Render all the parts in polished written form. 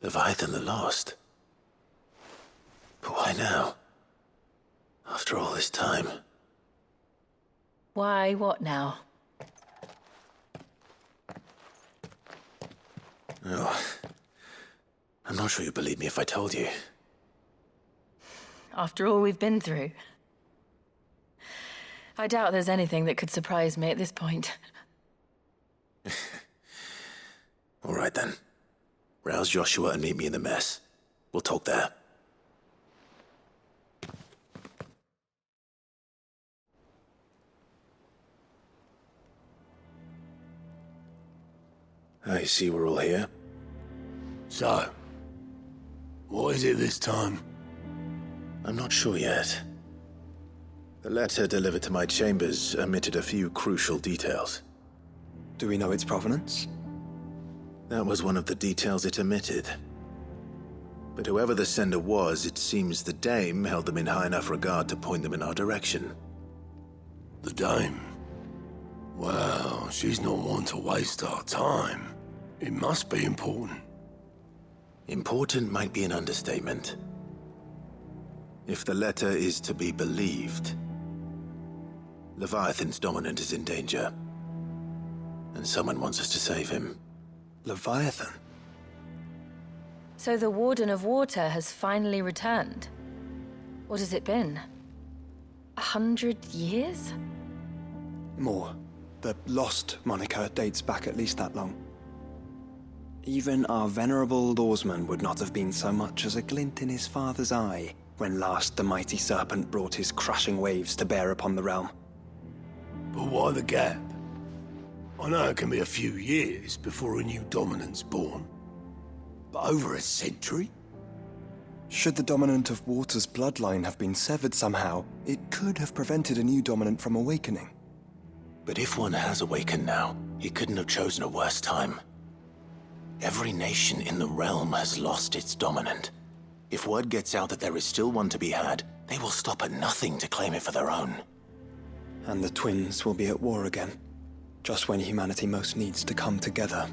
Leviathan the Lost. But why now? After all this time. Why what now? Oh, I'm not sure you'd believe me if I told you. After all we've been through. I doubt there's anything that could surprise me at this point. All right then. Rouse Joshua and meet me in the mess. We'll talk there. I see we're all here. So, what is it this time? I'm not sure yet. The letter delivered to my chambers omitted a few crucial details. Do we know its provenance? That was one of the details it omitted. But whoever the sender was, it seems the Dame held them in high enough regard to point them in our direction. The Dame? Well, she's not one to waste our time. It must be important. Important might be an understatement. If the letter is to be believed, Leviathan's dominant is in danger. And someone wants us to save him. Leviathan? So the Warden of Water has finally returned. What has it been? 100 years? More. The Lost moniker dates back at least that long. Even our venerable lawsman would not have been so much as a glint in his father's eye when last the mighty serpent brought his crushing waves to bear upon the realm. But why the gap? I know it can be a few years before a new dominant's born. But over a century? Should the dominant of Water's bloodline have been severed somehow, it could have prevented a new dominant from awakening. But if one has awakened now, he couldn't have chosen a worse time. Every nation in the realm has lost its dominant. If word gets out that there is still one to be had, they will stop at nothing to claim it for their own. And the twins will be at war again, just when humanity most needs to come together.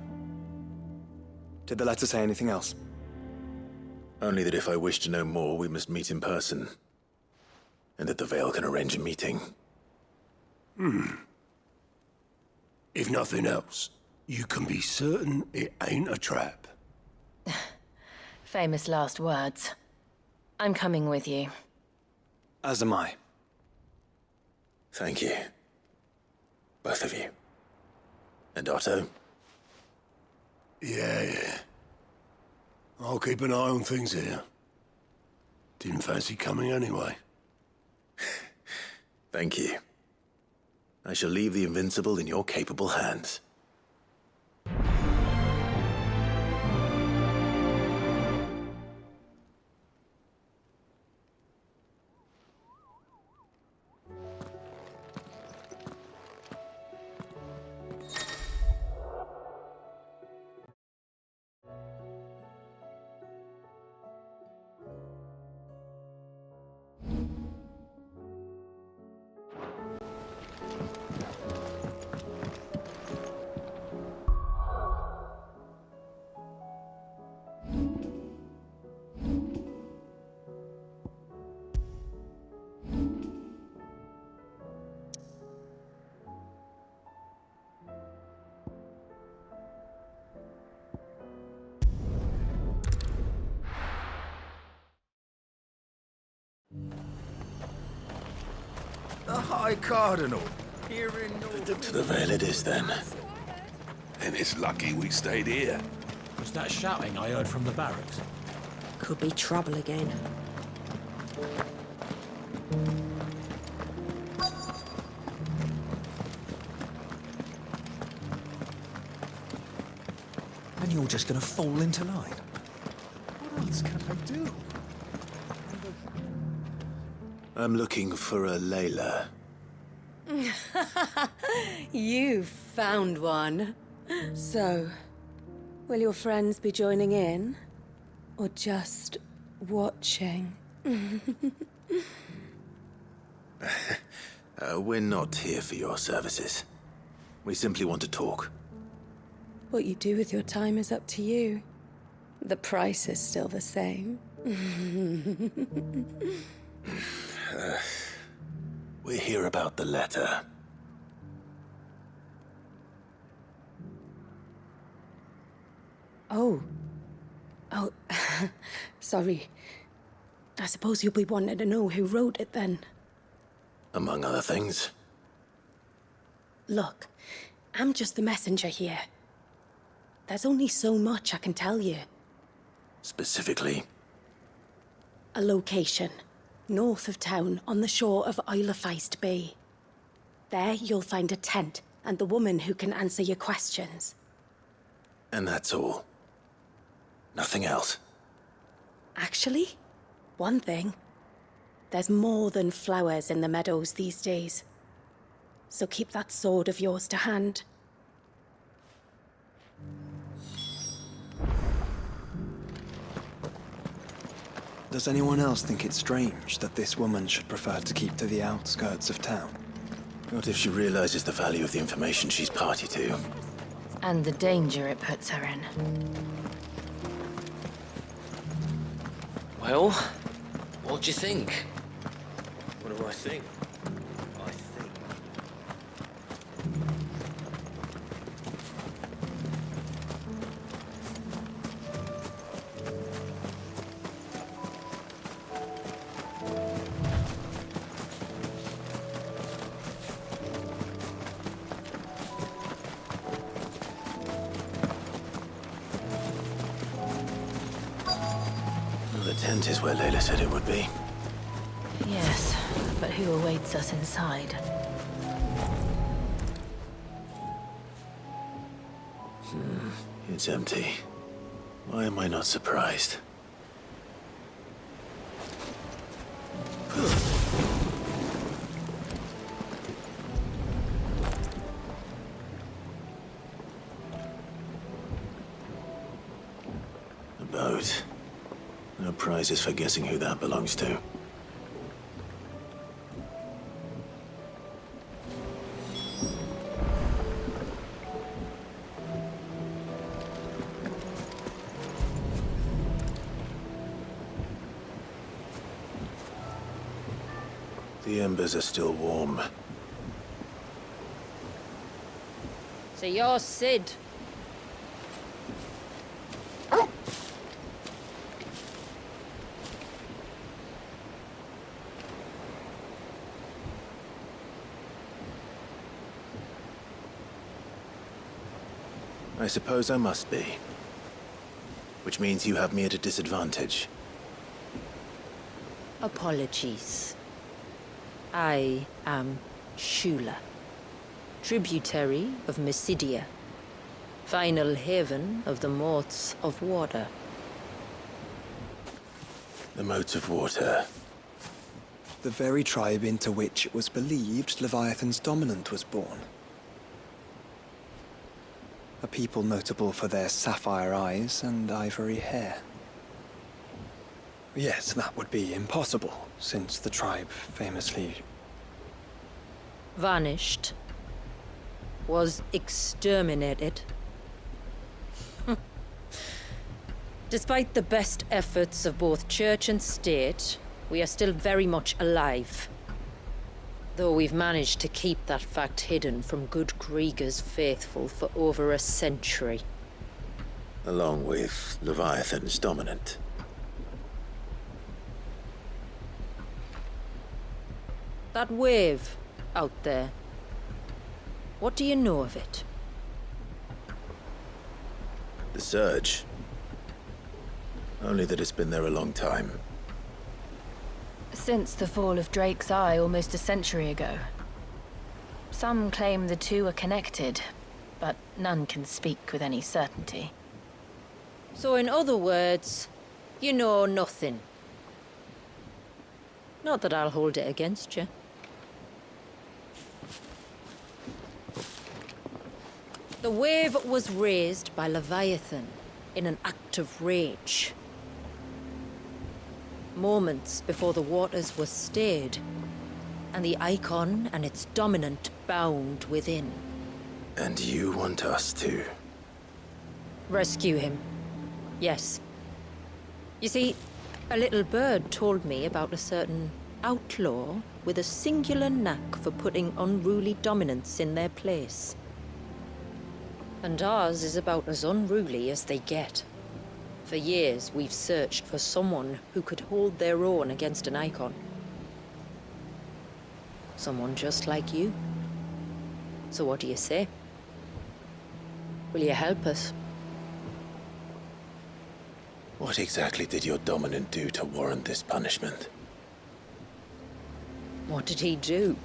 Did the letter say anything else? Only that if I wish to know more, we must meet in person. And that the Veil can arrange a meeting. If nothing else, you can be certain it ain't a trap. Famous last words. I'm coming with you. As am I. Thank you. Both of you. And Otto? Yeah. I'll keep an eye on things here. Didn't fancy coming anyway. Thank you. I shall leave the Invincible in your capable hands. The High Cardinal, here in To the Veil it is, then. And it's lucky we stayed here. Was that shouting I heard from the barracks? Could be trouble again. And you're just gonna fall into line? What else can I do? I'm looking for a Layla. You found one. So, will your friends be joining in? Or just watching? We're not here for your services. We simply want to talk. What you do with your time is up to you. The price is still the same. We're here about the letter. Oh. Oh, sorry. I suppose you'll be wanting to know who wrote it then. Among other things. Look, I'm just the messenger here. There's only so much I can tell you. Specifically? A location, north of town, on the shore of Isle of Feist Bay. There you'll find a tent and the woman who can answer your questions. And that's all? Nothing else? Actually, one thing. There's more than flowers in the meadows these days. So keep that sword of yours to hand. Does anyone else think it's strange that this woman should prefer to keep to the outskirts of town? What if she realizes the value of the information she's party to? And the danger it puts her in. Well, what do you think? What do I think? I think... The tent is where Layla said it would be. Yes, but who awaits us inside? It's empty. Why am I not surprised? A boat. No prizes for guessing who that belongs to. The embers are still warm. So you're Sid. I suppose I must be. Which means you have me at a disadvantage. Apologies. I am Shula, tributary of Mysidia, final haven of the Motes of Water. The Motes of Water. The very tribe into which it was believed Leviathan's dominant was born. A people notable for their sapphire eyes and ivory hair. Yet that would be impossible, since the tribe famously... Vanished. Was exterminated. Despite the best efforts of both church and state, we are still very much alive. Though we've managed to keep that fact hidden from good Krieger's faithful for over a century. Along with Leviathan's dominant. That wave out there. What do you know of it? The Surge. Only that it's been there a long time. Since the fall of Drake's Eye almost a century ago. Some claim the two are connected, but none can speak with any certainty. So in other words, you know nothing. Not that I'll hold it against you. The wave was raised by Leviathan in an act of rage. Moments before the waters were stayed, and the icon and its dominant bound within. And you want us to? Rescue him. Yes, You see, a little bird told me about a certain outlaw with a singular knack for putting unruly dominants in their place. And ours is about as unruly as they get. For years, we've searched for someone who could hold their own against an icon. Someone just like you. So what do you say? Will you help us? What exactly did your dominant do to warrant this punishment? What did he do?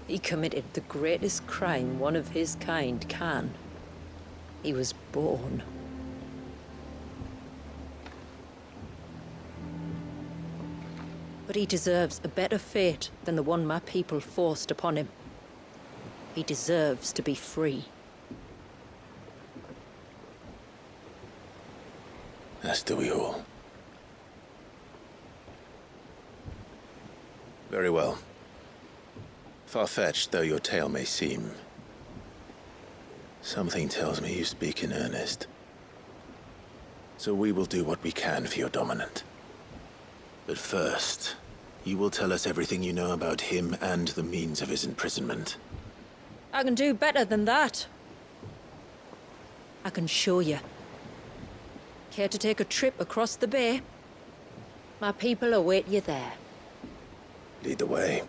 He committed the greatest crime one of his kind can. He was born. But he deserves a better fate than the one my people forced upon him. He deserves to be free. As do we all. Very well. Far-fetched though your tale may seem, something tells me you speak in earnest. So we will do what we can for your dominant. But first, you will tell us everything you know about him and the means of his imprisonment. I can do better than that. I can show you. Care to take a trip across the bay? My people await you there. Lead the way.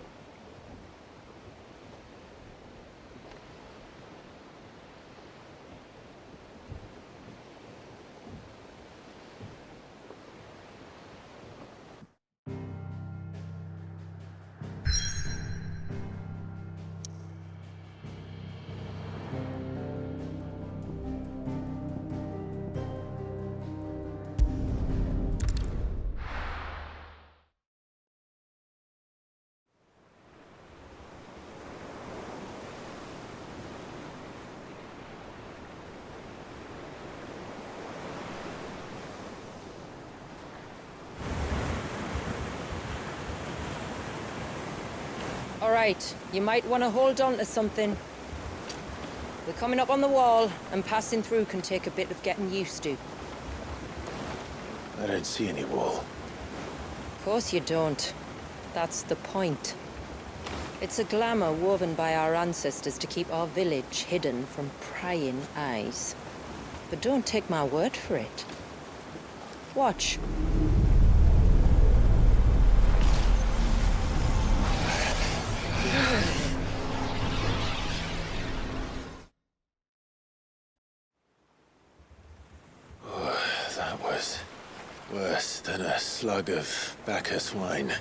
All right, you might want to hold on to something. We're coming up on the wall, and passing through can take a bit of getting used to. I don't see any wall. Of course you don't. That's the point. It's a glamour woven by our ancestors to keep our village hidden from prying eyes. But don't take my word for it. Watch. That was worse than a slug of Bacchus wine.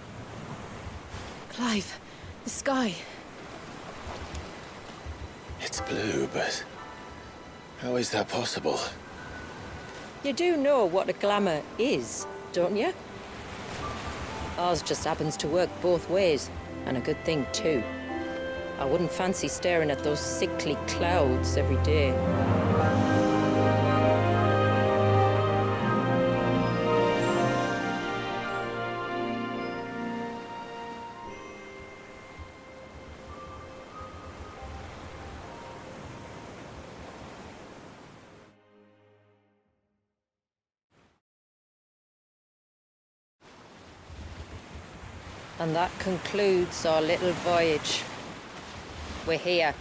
Clive, the sky. It's blue, but how is that possible? You do know what a glamour is, don't you? Ours just happens to work both ways, and a good thing too. I wouldn't fancy staring at those sickly clouds every day. And that concludes our little voyage. We're here.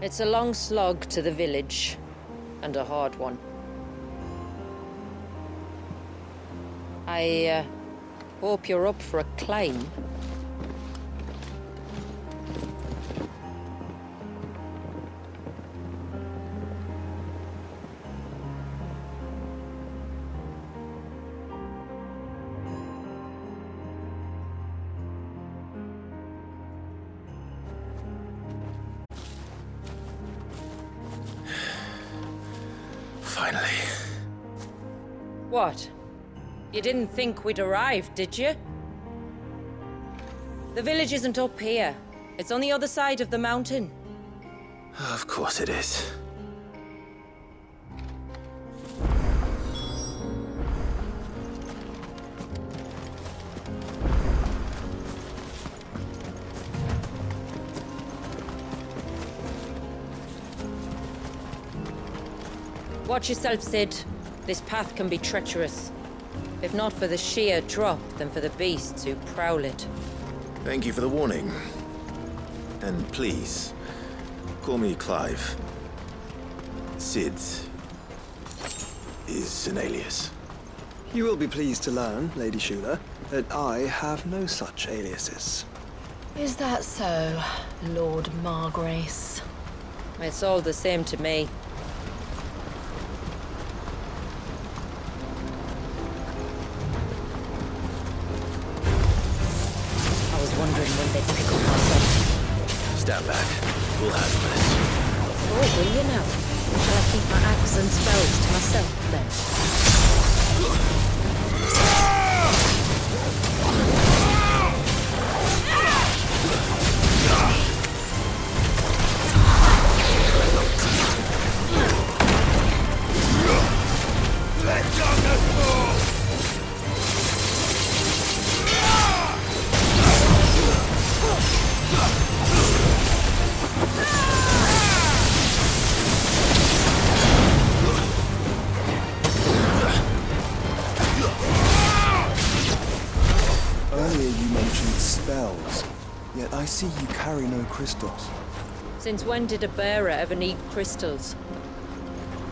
It's a long slog to the village, and a hard one. I hope you're up for a climb. Finally. What? You didn't think we'd arrived, did you? The village isn't up here. It's on the other side of the mountain. Of course it is. Watch yourself, Sid. This path can be treacherous. If not for the sheer drop, then for the beasts who prowl it. Thank you for the warning. And please, call me Clive. Sid is an alias. You will be pleased to learn, Lady Shula, that I have no such aliases. Is that so, Lord Margrace? It's all the same to me. I was wondering when they'd pick up our scent. Stand back. We'll handle this. Oh, will you now? Shall I keep my axe and spells to myself, then? Earlier you mentioned spells, yet I see you carry no crystals. Since when did a bearer ever need crystals?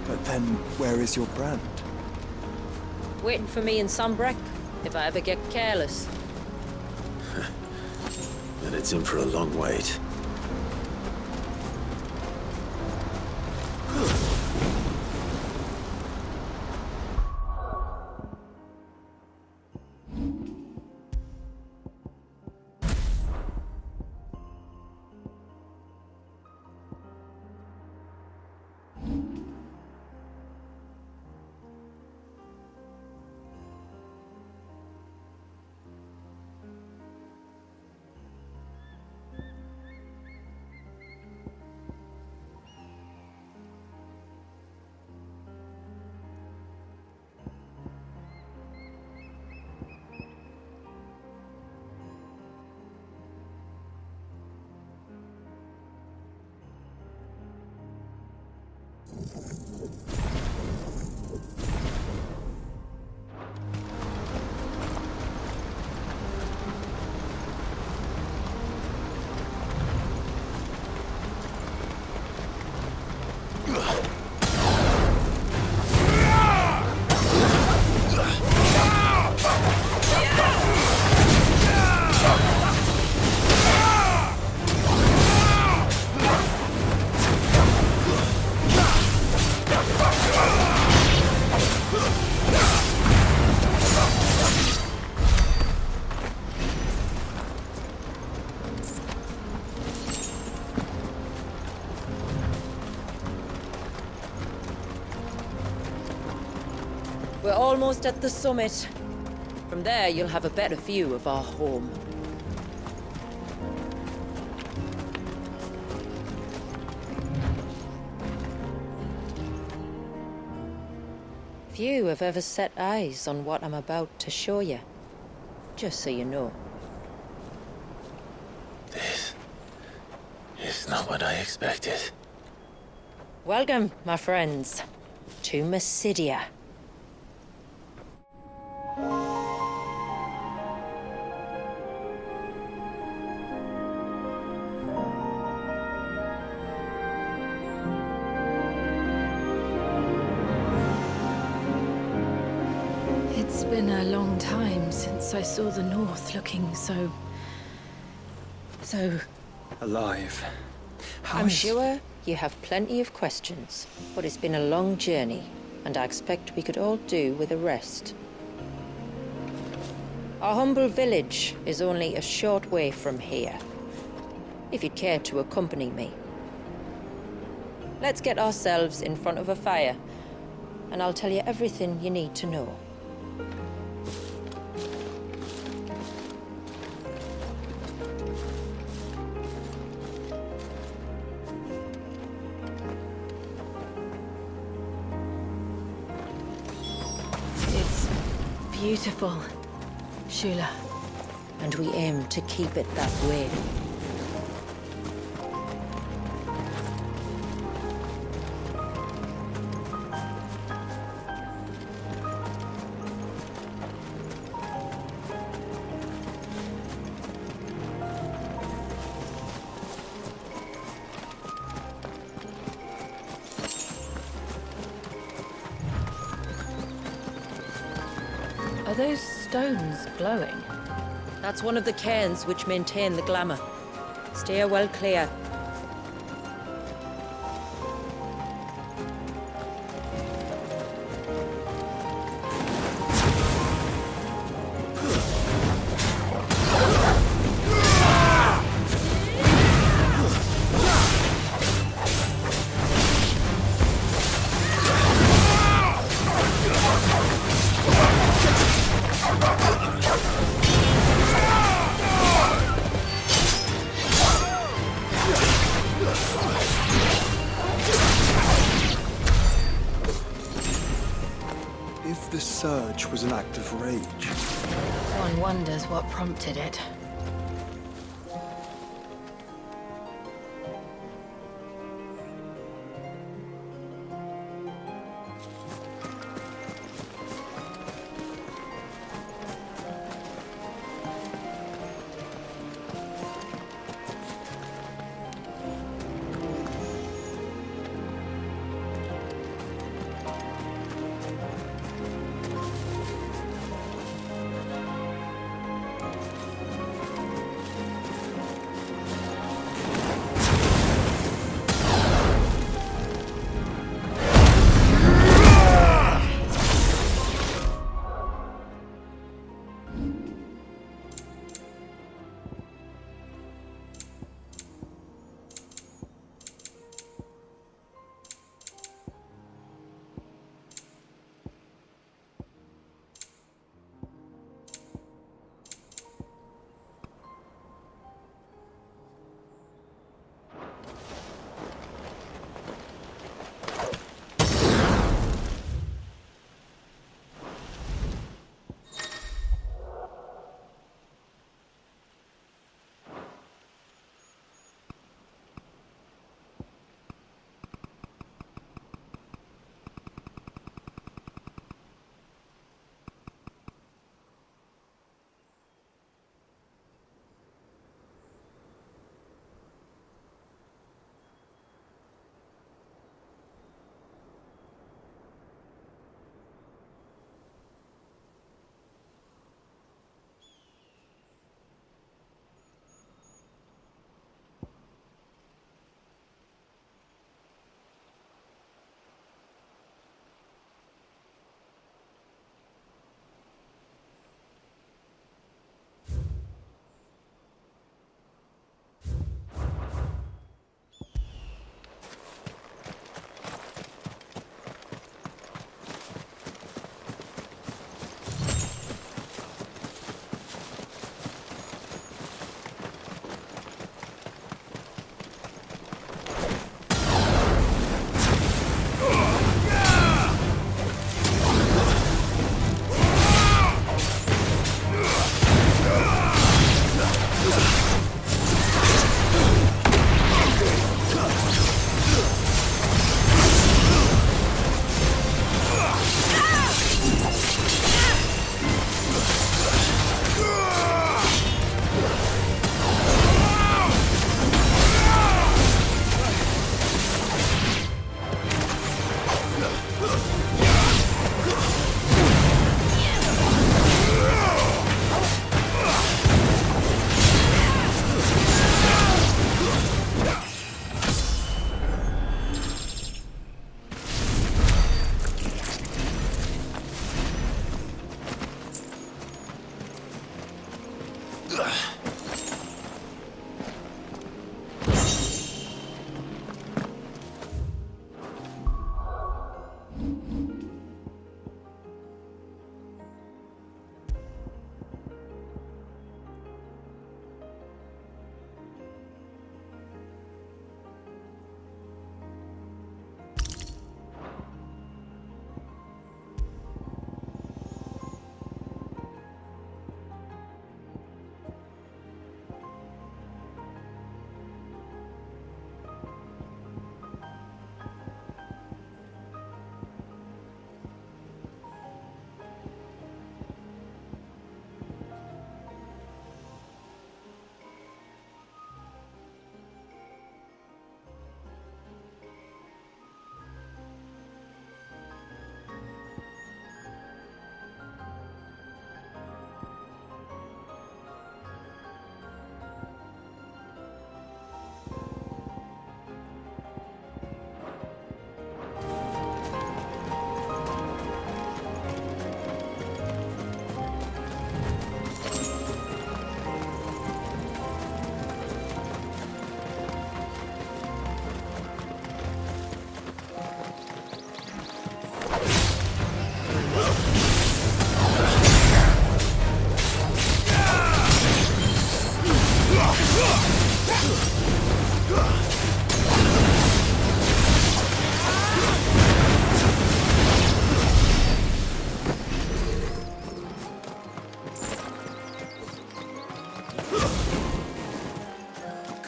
But then, where is your brand? Waiting for me in Sunbreck, if I ever get careless. Then it's in for a long wait. We're almost at the summit. From there, you'll have a better view of our home. Few have ever set eyes on what I'm about to show you. Just so you know. This is not what I expected. Welcome, my friends, to Mysidia. It's been a long time since I saw the North looking so... Alive. I'm sure you have plenty of questions, but it's been a long journey, and I expect we could all do with a rest. Our humble village is only a short way from here, if you'd care to accompany me. Let's get ourselves in front of a fire, and I'll tell you everything you need to know. Beautiful, Shula. And we aim to keep it that way. Are those stones glowing? That's one of the cairns which maintain the glamour. Steer well clear. If the surge was an act of rage, One wonders what prompted it.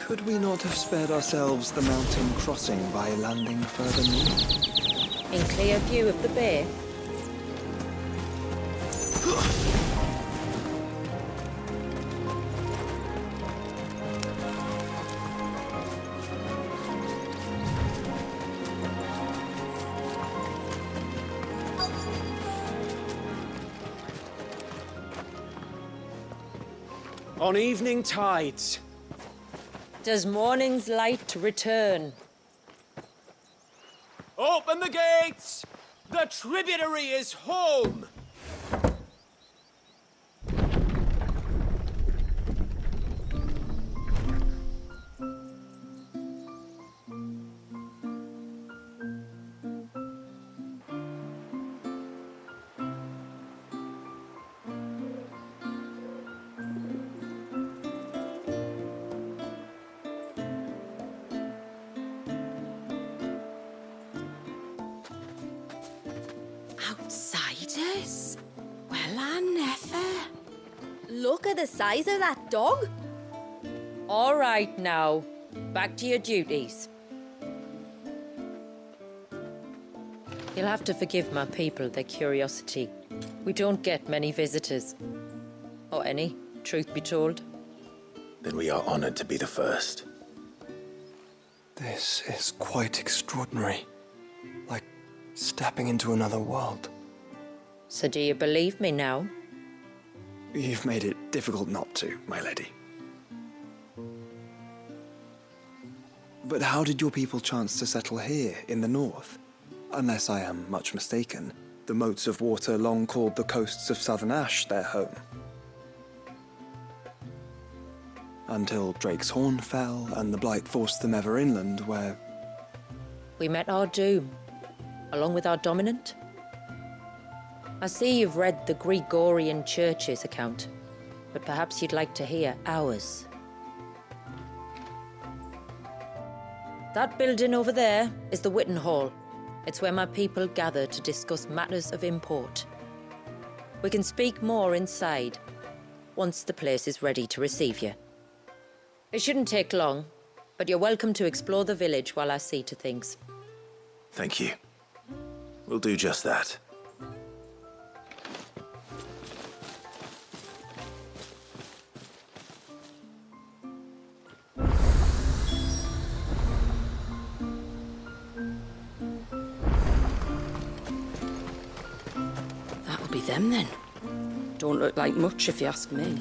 Could we not have spared ourselves the mountain crossing by landing further north? In clear view of the bay? On evening tides. Does morning's light return? Open the gates! The tributary is home! Outsiders? Well, I never. Look at the size of that dog. All right now, back to your duties. You'll have to forgive my people their curiosity. We don't get many visitors. Or any, truth be told. Then we are honored to be the first. This is quite extraordinary. Like stepping into another world. So do you believe me now? You've made it difficult not to, my lady. But how did your people chance to settle here in the north? Unless I am much mistaken, the moats of water long called the coasts of southern Ash their home. Until Drake's Horn fell and the Blight forced them ever inland, where... We met our doom, along with our dominant. I see you've read the Gregorian Church's account, but perhaps you'd like to hear ours. That building over there is the Witten Hall. It's where my people gather to discuss matters of import. We can speak more inside, once the place is ready to receive you. It shouldn't take long, but you're welcome to explore the village while I see to things. Thank you. We'll do just that. That'll be them then. Don't look like much if you ask me.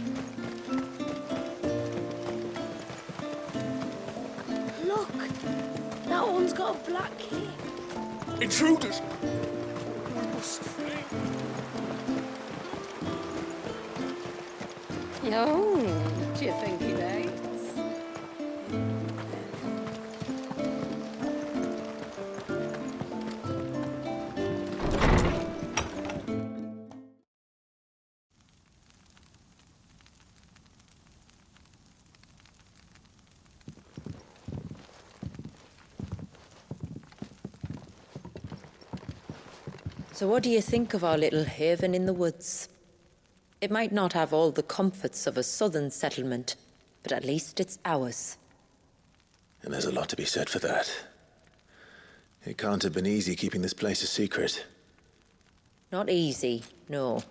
Look, that one's got a black cape. Intruders! Oh, do you think he knows? So what do you think of our little haven in the woods? It might not have all the comforts of a southern settlement, but at least it's ours. And there's a lot to be said for that. It can't have been easy keeping this place a secret. Not easy, no.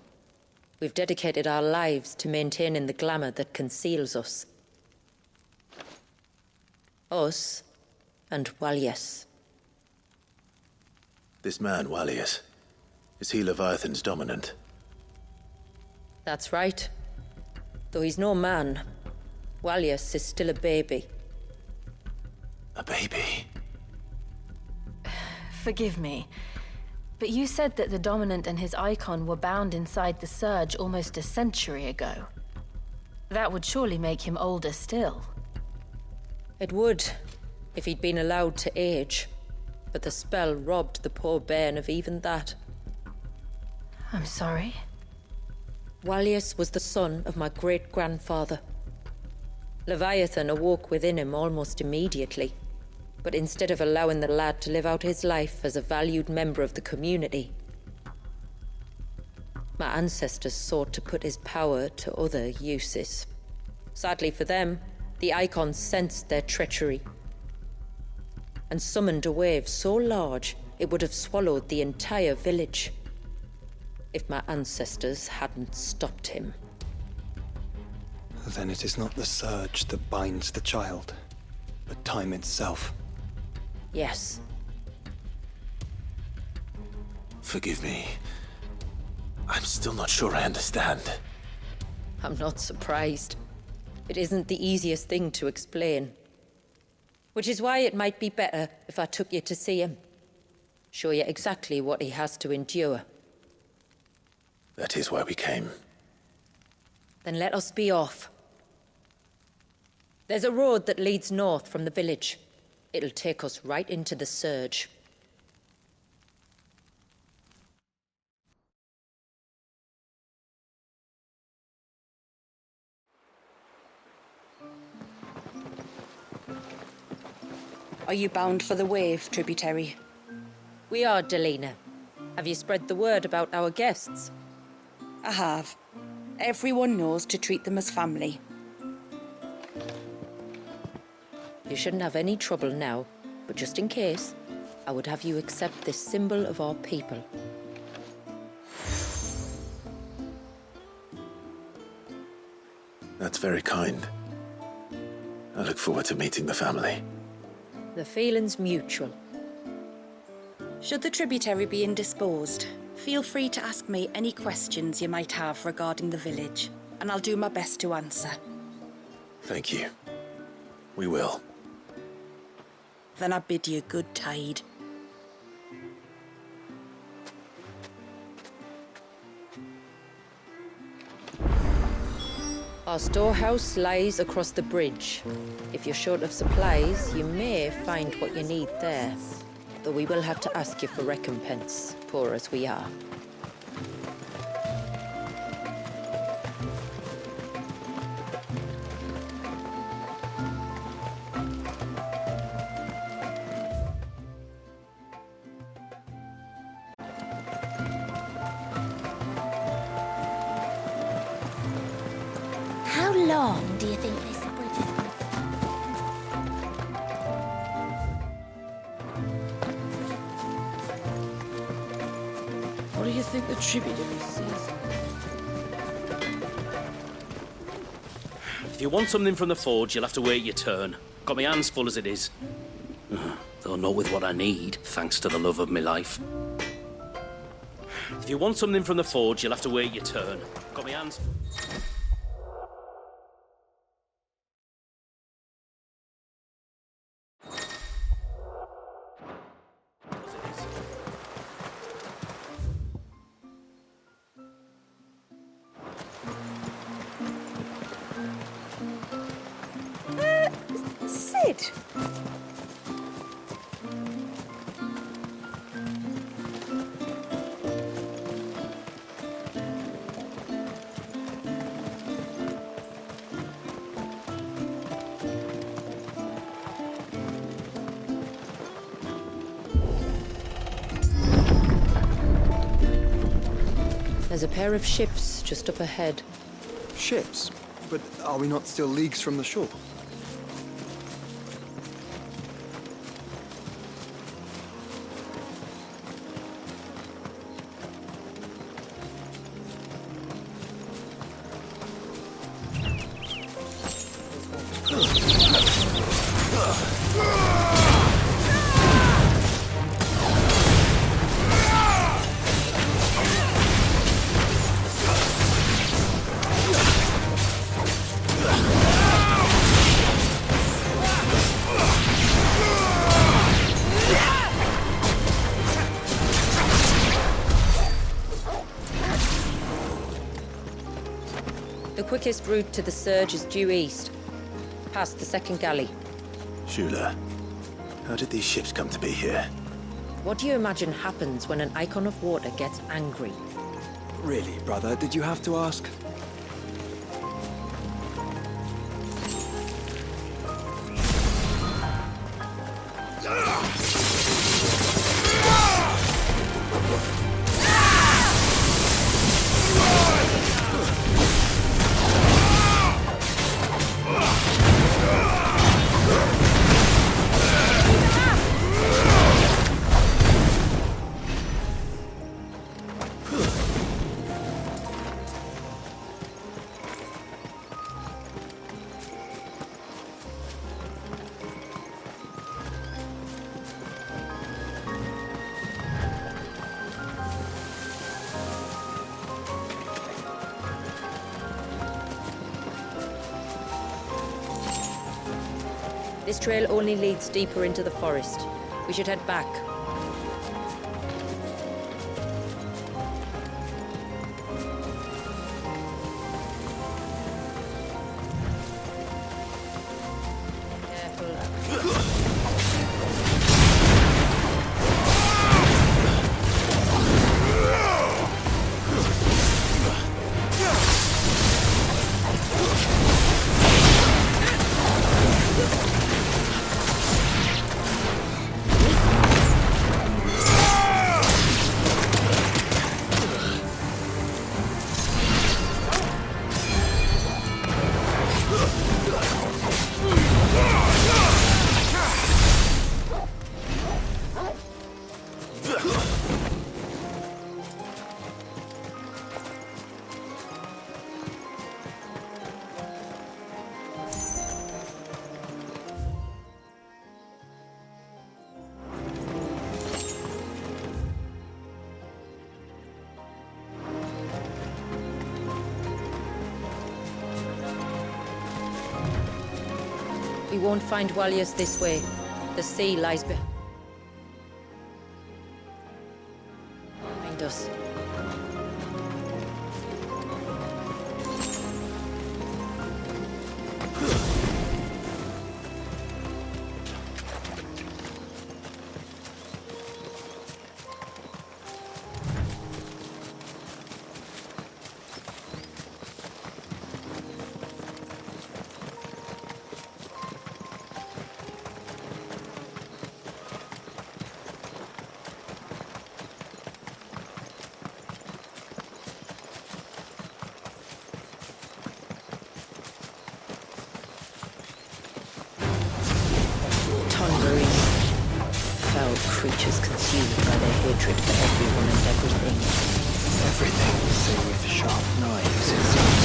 We've dedicated our lives to maintaining the glamour that conceals us. Us and Walyas. This man, Walyas, is he Leviathan's dominant? That's right. Though he's no man, Walyas is still a baby. A baby? Forgive me, but you said that the Dominant and his icon were bound inside the Surge almost a century ago. That would surely make him older still. It would, if he'd been allowed to age. But the spell robbed the poor bairn of even that. I'm sorry. Walyas was the son of my great-grandfather. Leviathan awoke within him almost immediately. But instead of allowing the lad to live out his life as a valued member of the community, my ancestors sought to put his power to other uses. Sadly for them, The Icons sensed their treachery and summoned a wave so large it would have swallowed the entire village if my ancestors hadn't stopped him. Then it is not the surge that binds the child, but time itself. Yes. Forgive me. I'm still not sure I understand. I'm not surprised. It isn't the easiest thing to explain. Which is why it might be better if I took you to see him. Show you exactly what he has to endure. That is why we came. Then let us be off. There's a road that leads north from the village. It'll take us right into the surge. Are you bound for the wave, tributary? We are, Delina. Have you spread the word about our guests? I have. Everyone knows to treat them as family. You shouldn't have any trouble now, but just in case, I would have you accept this symbol of our people. That's very kind. I look forward to meeting the family. The feeling's mutual. Should the tributary be indisposed, feel free to ask me any questions you might have regarding the village, and I'll do my best to answer. Thank you. We will. Then I bid you good tide. Our storehouse lies across the bridge. If you're short of supplies, you may find what you need there. Though we will have to ask you for recompense, poor as we are. How long do you think this bridge is going to What do you think the tributary sees? If you want something from the forge, you'll have to wait your turn. Got my hands full as it is. Though not with what I need, thanks to the love of my life. If you want something from the forge, you'll have to wait your turn. Got my hands... Sid! There's a pair of ships just up ahead. Ships? But are we not still leagues from the shore? The quickest route to the surge is due east, past the second galley. Shula, how did these ships come to be here? What do you imagine happens when an icon of water gets angry? Really, brother, did you have to ask? This trail only leads deeper into the forest. We should head back. We won't find Walias this way. The sea lies behind us. Creatures consumed by their hatred for everyone and everything. Everything, say with sharp knives, it seems.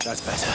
That's better.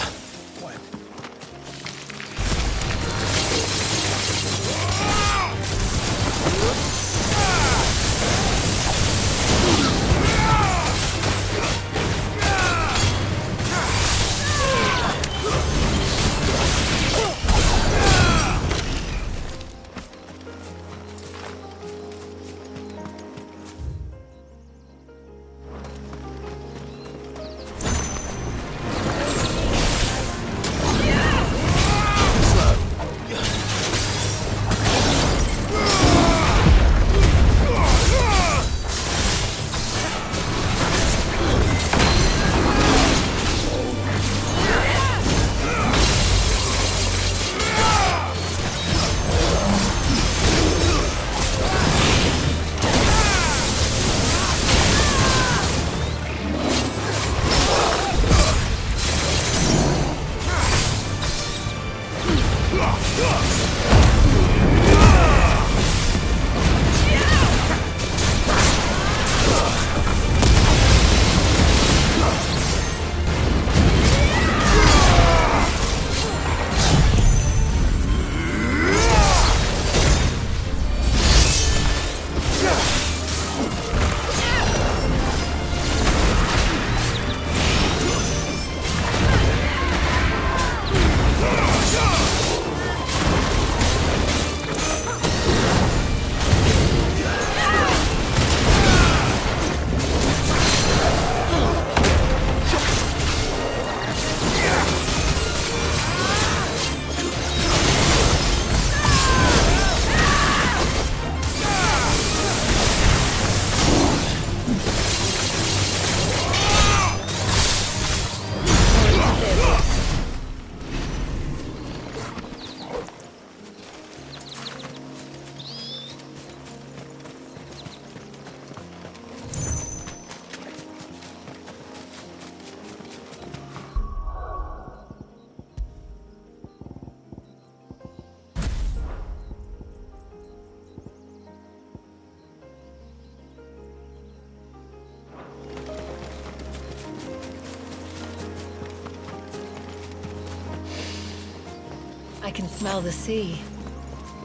can smell the sea.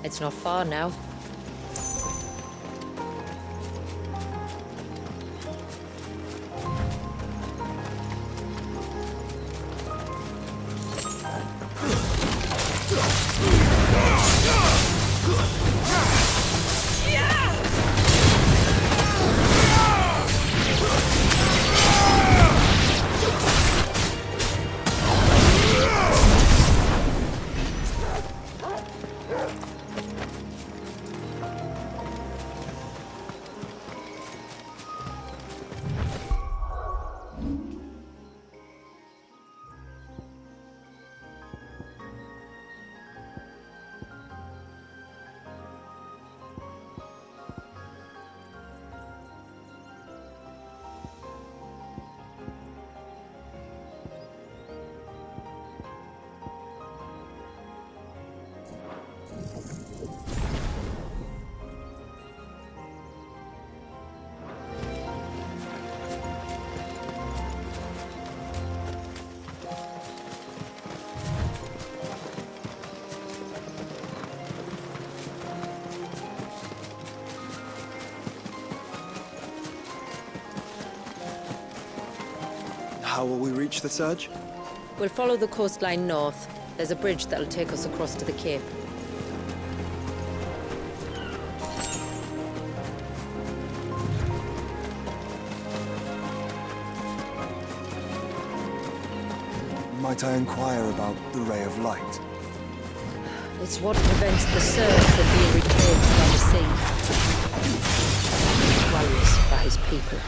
It's not far now. How will we reach the surge? We'll follow the coastline north. There's a bridge that'll take us across to the cape. Might I inquire about the ray of light? It's what prevents the surge from being reclaimed by the sea. He worries for his people.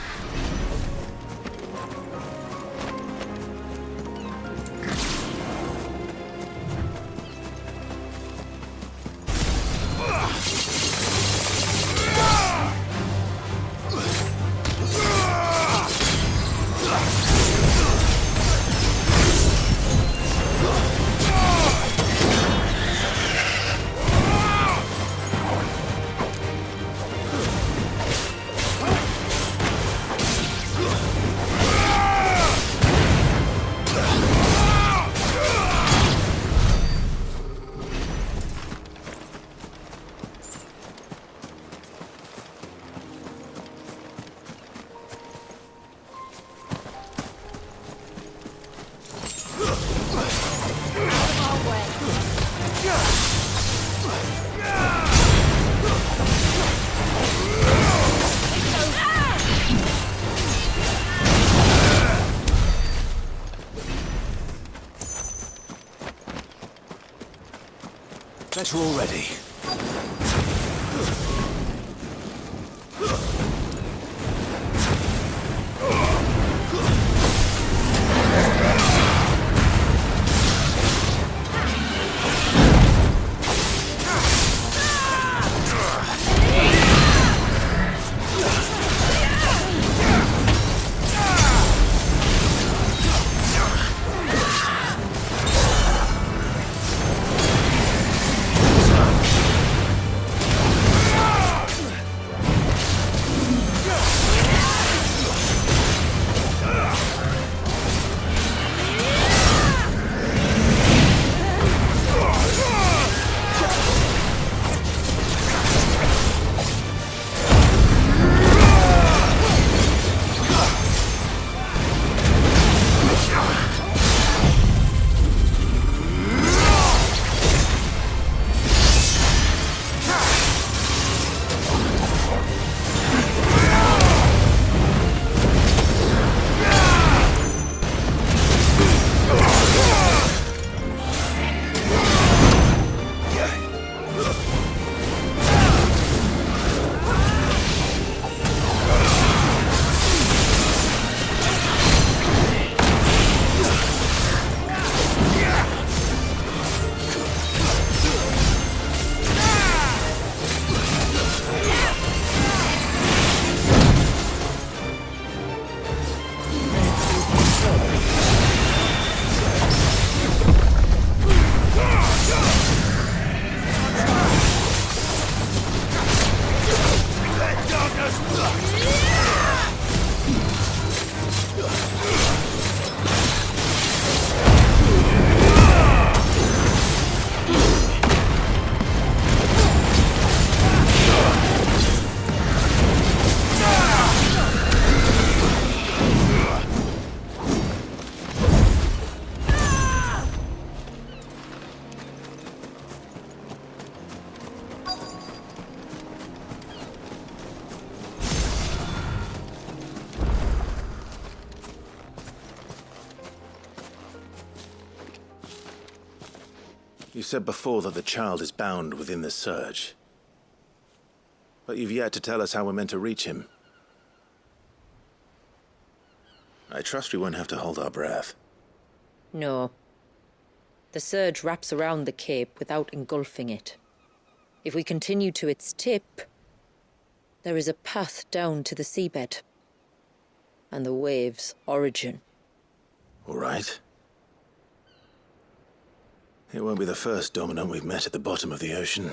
Better already. You said before that the child is bound within the surge. But you've yet to tell us how we're meant to reach him. I trust we won't have to hold our breath. No. The surge wraps around the cape without engulfing it. If we continue to its tip, there is a path down to the seabed. And the wave's origin. All right. It won't be the first dominant we've met at the bottom of the ocean.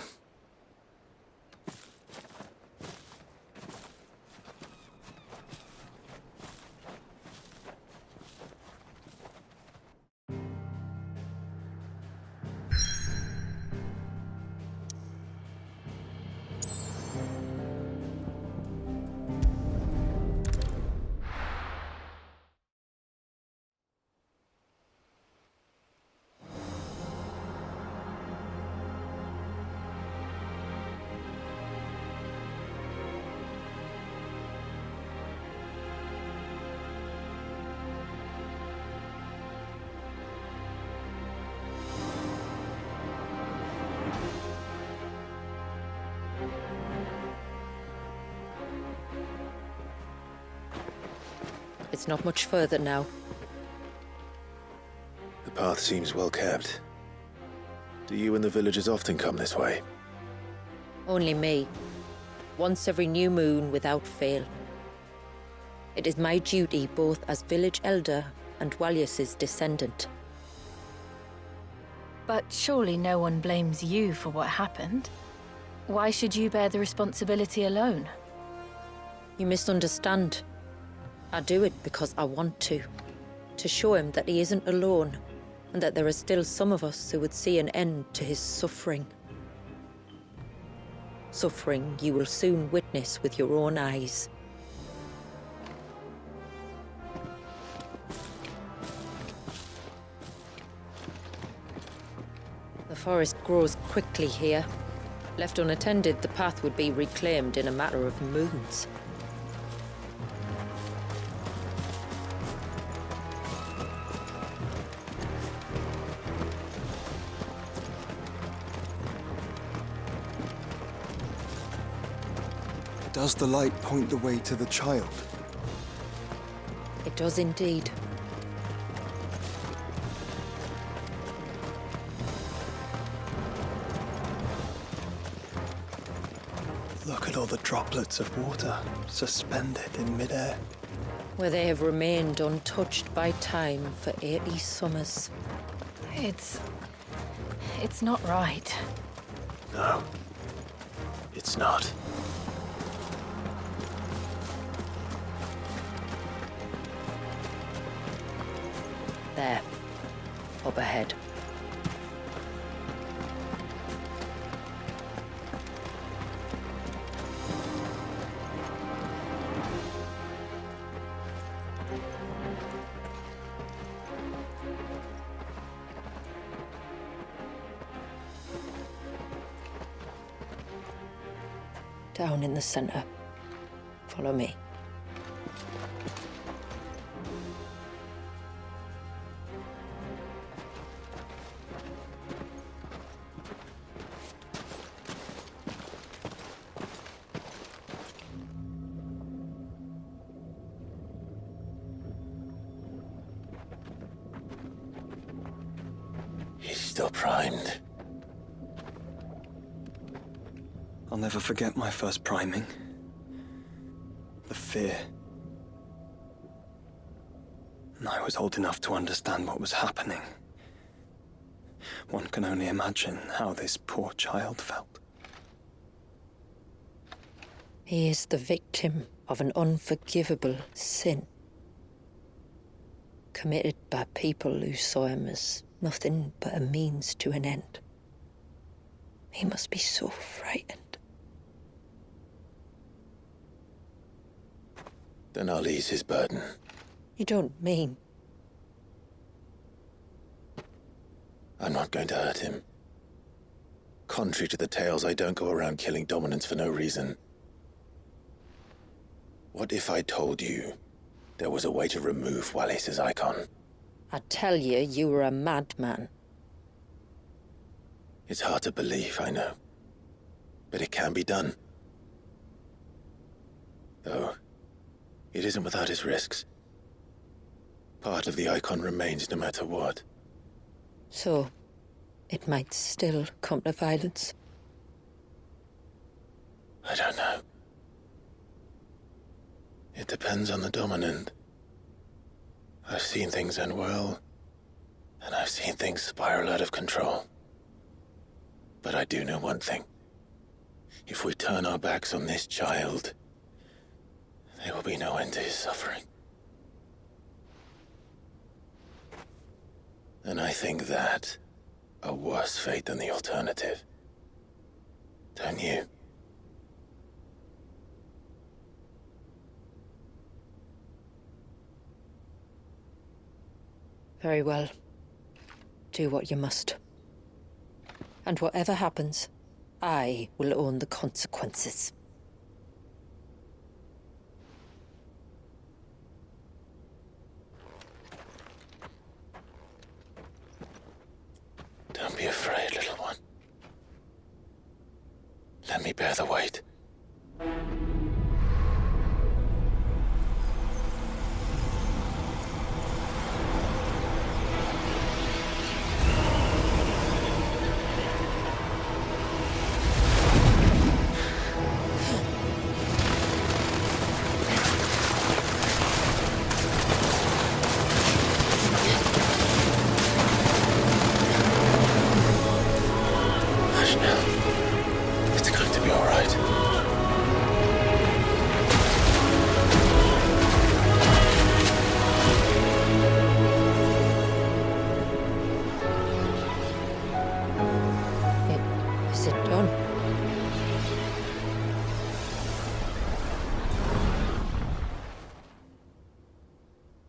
It's not much further now. The path seems well kept. Do you and the villagers often come this way? Only me. Once every new moon without fail. It is my duty both as village elder and Walyus's descendant. But surely no one blames you for what happened. Why should you bear the responsibility alone? You misunderstand. I do it because I want to show him that he isn't alone, and that there are still some of us who would see an end to his suffering. Suffering you will soon witness with your own eyes. The forest grows quickly here. Left unattended, the path would be reclaimed in a matter of moons. Does the light point the way to the child? It does indeed. Look at all the droplets of water suspended in midair. Where they have remained untouched by time for 80 summers. It's not right. No. It's not. There. Up ahead. Down in the center. Follow me. He's still primed. I'll never forget my first priming. The fear. And I was old enough to understand what was happening. One can only imagine how this poor child felt. He is the victim of an unforgivable sin. Committed by people who saw him as nothing but a means to an end. He must be so frightened. Then I'll ease his burden. You don't mean? I'm not going to hurt him. Contrary to the tales, I don't go around killing dominants for no reason. What if I told you there was a way to remove Walyus's icon? I tell you, you were a madman. It's hard to believe, I know. But it can be done. Though, it isn't without its risks. Part of the icon remains no matter what. So, it might still come to violence. I don't know. It depends on the dominant. I've seen things end well, and I've seen things spiral out of control. But I do know one thing. If we turn our backs on this child, there will be no end to his suffering. And I think that a worse fate than the alternative. Don't you? Very well. Do what you must. And whatever happens, I will own the consequences. Don't be afraid, little one. Let me bear the weight. Is it done?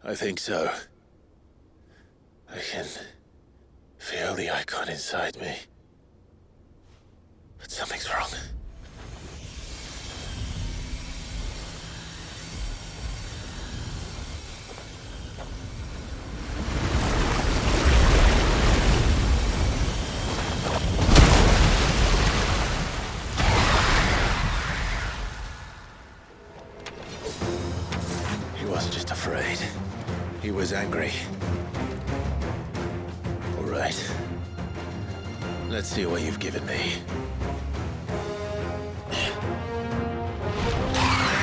I think so. I can feel the icon inside me. But something's wrong. He wasn't just afraid. He was angry. All right. Let's see what you've given me.